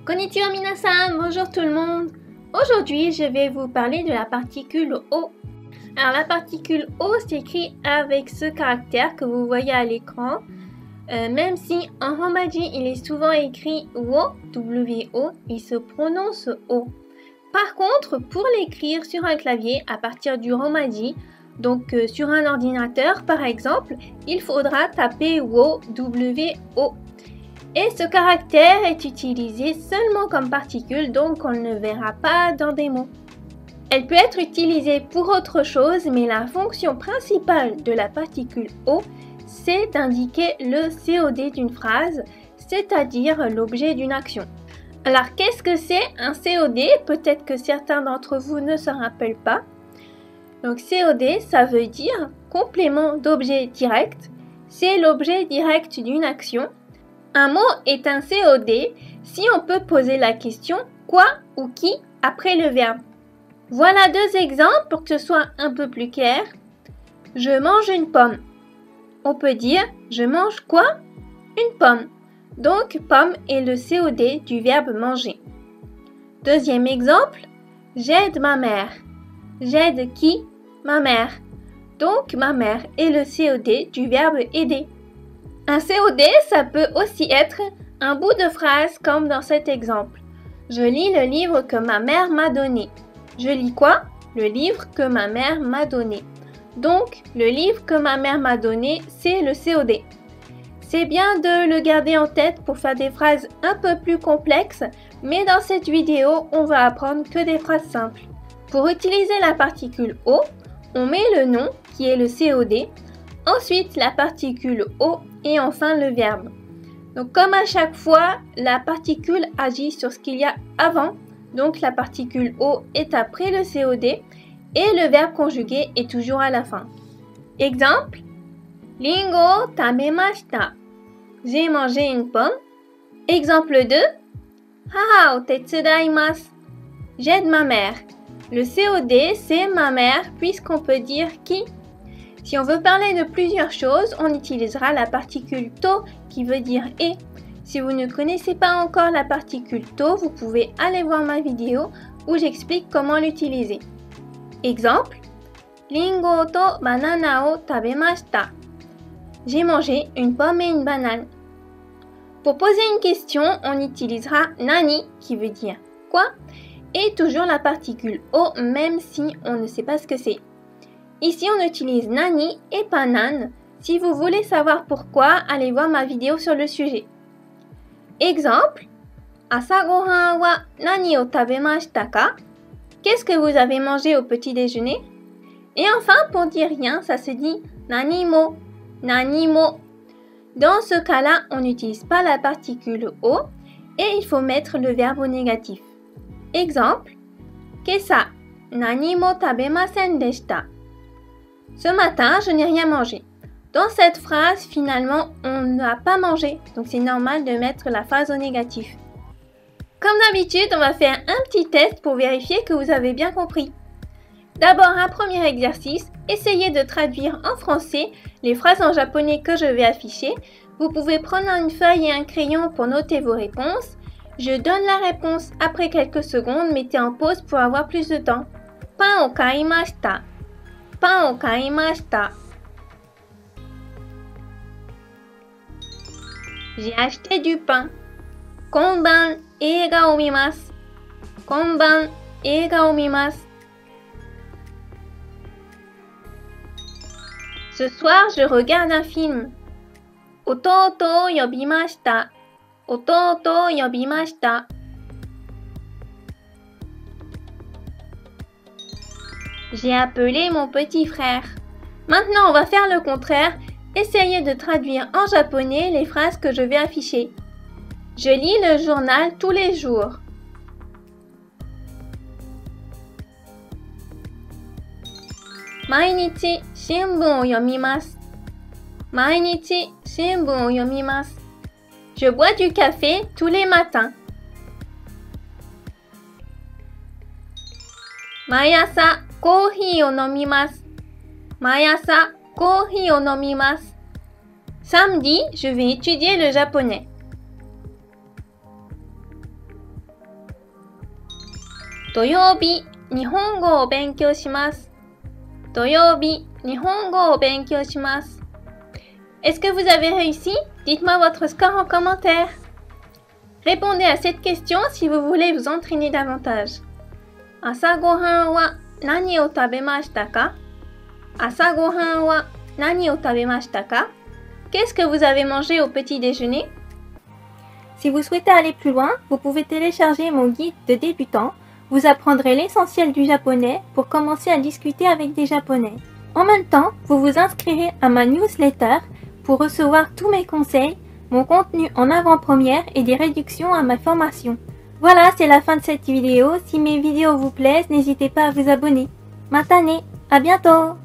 Konnichiwa minasan, bonjour tout le monde. Aujourd'hui, je vais vous parler de la particule O. Alors, la particule O s'écrit avec ce caractère que vous voyez à l'écran. Même si en romaji, il est souvent écrit WO, W-O, il se prononce O. Par contre, pour l'écrire sur un clavier à partir du romaji, donc sur un ordinateur par exemple, il faudra taper WO, W-O. Et ce caractère est utilisé seulement comme particule, donc on ne le verra pas dans des mots. Elle peut être utilisée pour autre chose, mais la fonction principale de la particule O, c'est d'indiquer le COD d'une phrase, c'est-à-dire l'objet d'une action. Alors qu'est-ce que c'est un COD? Peut-être que certains d'entre vous ne se rappellent pas. Donc COD, ça veut dire complément d'objet direct. C'est l'objet direct d'une action. Un mot est un COD si on peut poser la question quoi ou qui après le verbe. Voilà deux exemples pour que ce soit un peu plus clair. Je mange une pomme. On peut dire je mange quoi? Une pomme. Donc pomme est le COD du verbe manger. Deuxième exemple, j'aide ma mère. J'aide qui? Ma mère. Donc ma mère est le COD du verbe aider. Un COD, ça peut aussi être un bout de phrase comme dans cet exemple. Je lis le livre que ma mère m'a donné. Je lis quoi? Le livre que ma mère m'a donné. Donc, le livre que ma mère m'a donné, c'est le COD. C'est bien de le garder en tête pour faire des phrases un peu plus complexes, mais dans cette vidéo, on va apprendre que des phrases simples. Pour utiliser la particule O, on met le nom qui est le COD, ensuite la particule O et enfin le verbe. Donc comme à chaque fois, la particule agit sur ce qu'il y a avant, donc la particule O est après le COD et le verbe conjugué est toujours à la fin. Exemple, Ringo tabemashita. J'ai mangé une pomme. Exemple 2, Haha o tetsudaimasu. J'aide ma mère. Le COD c'est ma mère puisqu'on peut dire qui. Si on veut parler de plusieurs choses, on utilisera la particule to qui veut dire et. Si vous ne connaissez pas encore la particule to, vous pouvez aller voir ma vidéo où j'explique comment l'utiliser. Exemple, Ringo to banana o tabemashita. J'ai mangé une pomme et une banane. Pour poser une question, on utilisera nani qui veut dire quoi et toujours la particule o même si on ne sait pas ce que c'est. Ici, on utilise nani et pas nan. Si vous voulez savoir pourquoi, allez voir ma vidéo sur le sujet. Exemple, Asa gohan wa nani o tabemashita ka? Qu'est-ce que vous avez mangé au petit déjeuner? Et enfin, pour dire rien, ça se dit nani mo, nani mo. Dans ce cas-là, on n'utilise pas la particule o et il faut mettre le verbe au négatif. Exemple, Kesa nani mo tabemasen deshita. Ce matin, je n'ai rien mangé. Dans cette phrase, finalement, on n'a pas mangé, donc c'est normal de mettre la phrase au négatif. Comme d'habitude, on va faire un petit test pour vérifier que vous avez bien compris. D'abord, un premier exercice, essayez de traduire en français les phrases en japonais que je vais afficher. Vous pouvez prendre une feuille et un crayon pour noter vos réponses. Je donne la réponse après quelques secondes, mettez en pause pour avoir plus de temps. Pain o kaimashita. Pain o kaimashita. J'ai acheté du pain. Konban eiga o mimasu. Konban eiga o mimasu. Ce soir, je regarde un film. Ototo o yobimashita. Ototo o yobimashita. J'ai appelé mon petit frère. Maintenant, on va faire le contraire. Essayez de traduire en japonais les phrases que je vais afficher. Je lis le journal tous les jours. Mainichi shinbun o yomimasu. Mainichi shinbun o yomimasu. Je bois du café tous les matins. Maiasa kohi o nomimasu. Maiasa kohi o nomimasu. Samedi, je vais étudier le japonais. 土曜日、日本語を勉強します。土曜日、日本語を勉強します。Est-ce que vous avez réussi? Dites-moi votre score en commentaire. Répondez à cette question si vous voulez vous entraîner davantage. 朝ごはんは何を食べましたか? 朝ごはんは何を食べましたか? Qu'est-ce que vous avez mangé au petit déjeuner? Si vous souhaitez aller plus loin, vous pouvez télécharger mon guide de débutant. Vous apprendrez l'essentiel du japonais pour commencer à discuter avec des japonais. En même temps, vous vous inscrirez à ma newsletter pour recevoir tous mes conseils, mon contenu en avant-première et des réductions à ma formation. Voilà, c'est la fin de cette vidéo. Si mes vidéos vous plaisent, n'hésitez pas à vous abonner. Matane, à bientôt!